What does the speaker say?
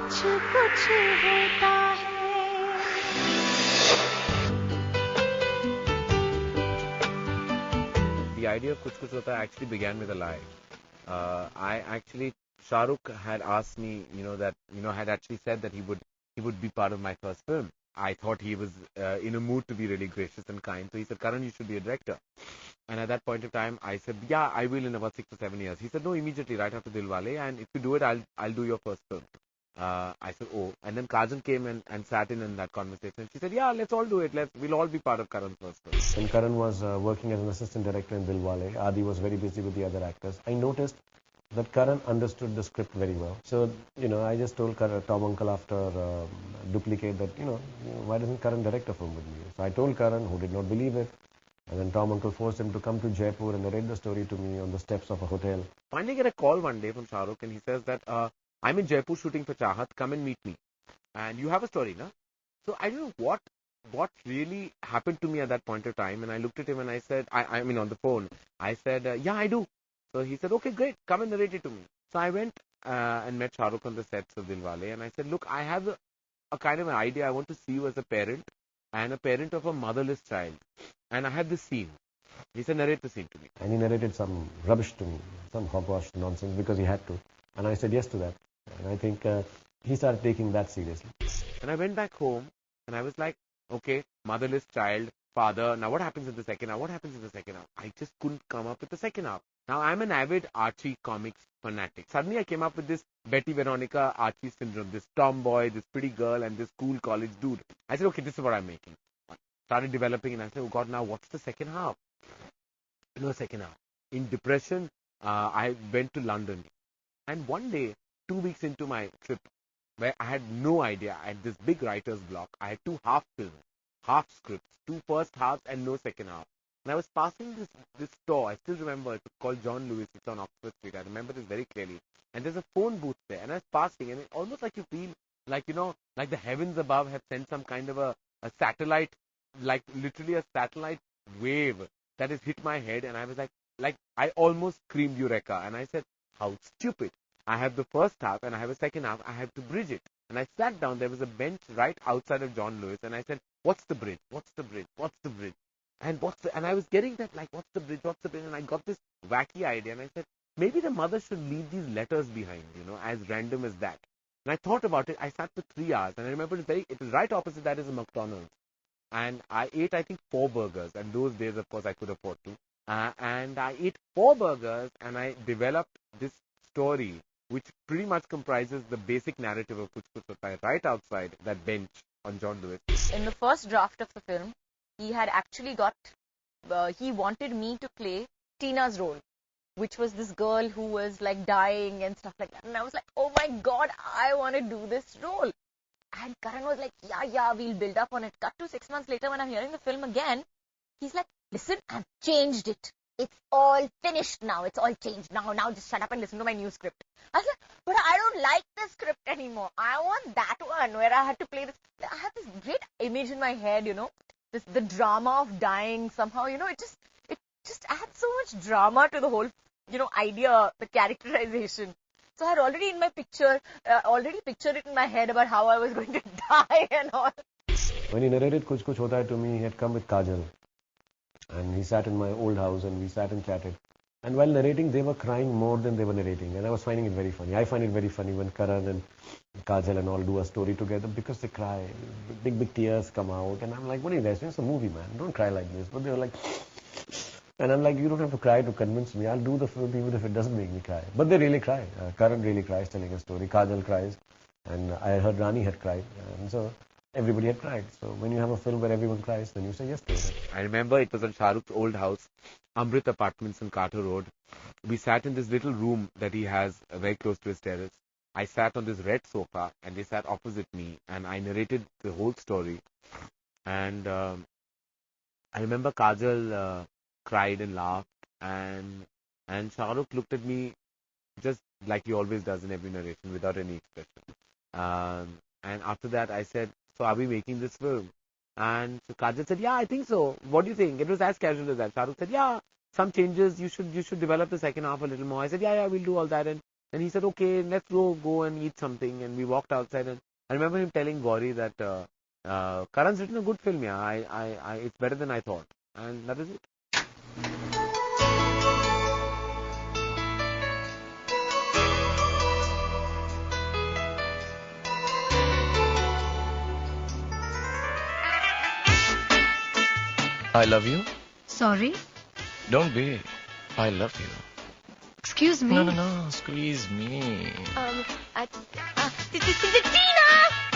कुछ कुछ होता है। The idea of Kuch Kuch Hota Hai actually began with a lie. Shah Rukh had asked me, had actually said that he would be part of my first film. I thought he was in a mood to be really gracious and kind. So he said, Karan, you should be a director. And at that point of time, I said, yeah, I will in about 6 or 7 years. He said, no, immediately, right after Dilwale. And if you do it, I'll do your first film. I said, oh. And then Kajal came and sat in that conversation. She said, yeah, let's all do it. We'll all be part of Karan's first film. When Karan was working as an assistant director in Dilwale, Adi was very busy with the other actors. I noticed that Karan understood the script very well. So, I just told Tom Uncle after Duplicate that, why doesn't Karan direct a film with me? So I told Karan, who did not believe it. And then Tom Uncle forced him to come to Jaipur and narrate the story to me on the steps of a hotel. Finally get a call one day from Shah Rukh and he says that, I'm in Jaipur shooting for Chahat, come and meet me. And you have a story, no? So I don't know what really happened to me at that point of time. And I looked at him and I said, I mean on the phone, I said, yeah, I do. So he said, okay, great, come and narrate it to me. So I went and met Shah Rukh on the sets of Dilwale and I said, look, I have a kind of an idea. I want to see you as a parent and a parent of a motherless child. And I had this scene. He said, narrate the scene to me. And he narrated some rubbish to me, some hogwash nonsense because he had to. And I said yes to that. And I think he started taking that seriously. And I went back home and I was like, okay, motherless child, father. Now what happens in the second half? What happens in the second half? I just couldn't come up with the second half. Now I'm an avid Archie comics fanatic. Suddenly I came up with this Betty Veronica Archie syndrome, this tomboy, this pretty girl and this cool college dude. I said, okay, this is what I'm making. Started developing and I said, oh God, now what's the second half? No second half. In depression, I went to London. And one day, 2 weeks into my trip, where I had no idea, I had this big writer's block. I had 2 half films, half scripts, 2 first halves and no second half. And I was passing this store, I still remember, it's called John Lewis, it's on Oxford Street. I remember this very clearly. And there's a phone booth there. And I was passing, and it's almost like you feel like, like the heavens above have sent some kind of a satellite, like literally a satellite wave that has hit my head. And I was like I almost screamed Eureka. And I said, how stupid. I have the first half and I have a second half. I have to bridge it. And I sat down. There was a bench right outside of John Lewis. And I said, what's the bridge? What's the bridge? What's the bridge? And I was getting that, like, what's the bridge? What's the bridge? And I got this wacky idea. And I said, maybe the mother should leave these letters behind, as random as that. And I thought about it. I sat for 3 hours. And I remember it was right opposite that is a McDonald's. And I ate, I think, 4 burgers. And those days, of course, I could afford to. And I ate 4 burgers and I developed this story which pretty much comprises the basic narrative of Kuch Kuch Hota Hai right outside that bench on John Lewis. In the first draft of the film, he had actually he wanted me to play Tina's role, which was this girl who was like dying and stuff like that. And I was like, oh my God, I want to do this role. And Karan was like, yeah, we'll build up on it. Cut to 6 months later when I'm hearing the film again, he's like, listen, I've changed it. It's all finished now. It's all changed now. Now just shut up and listen to my new script. I was like, but I don't like this script anymore. I want that one where I had to play this. I had this great image in my head, the drama of dying somehow, it just adds so much drama to the whole, idea, the characterization. So I had already pictured it in my head about how I was going to die and all. When he narrated Kuch Kuch Hota Hai to me, he had come with Kajal. And he sat in my old house and we sat and chatted. And while narrating, they were crying more than they were narrating. And I was finding it very funny. I find it very funny when Karan and Kajal and all do a story together because they cry. Big tears come out. And I'm like, what are you guys doing? It's a movie, man. Don't cry like this. But they were like... And I'm like, you don't have to cry to convince me. I'll do the film even if it doesn't make me cry. But they really cry. Karan really cries telling a story. Kajal cries. And I heard Rani had cried. And so... everybody had cried. So when you have a film where everyone cries, then you say yes to it. I remember it was on Shah Rukh's old house, Amrit Apartments in Carter Road. We sat in this little room that he has very close to his terrace. I sat on this red sofa and they sat opposite me and I narrated the whole story. And I remember Kajal cried and laughed and Shah Rukh looked at me just like he always does in every narration without any expression. And after that I said, so are we making this film? And so Kajal said, yeah, I think so. What do you think? It was as casual as that. Shah Rukh said, yeah, some changes. You should develop the second half a little more. I said, yeah, we'll do all that. And And he said, okay, let's go and eat something. And we walked outside, and I remember him telling Gauri that Karan's written a good film, yeah. It's better than I thought. And that is it. I love you. Sorry? Don't be. I love you. Excuse me. No. Squeeze me. Tina!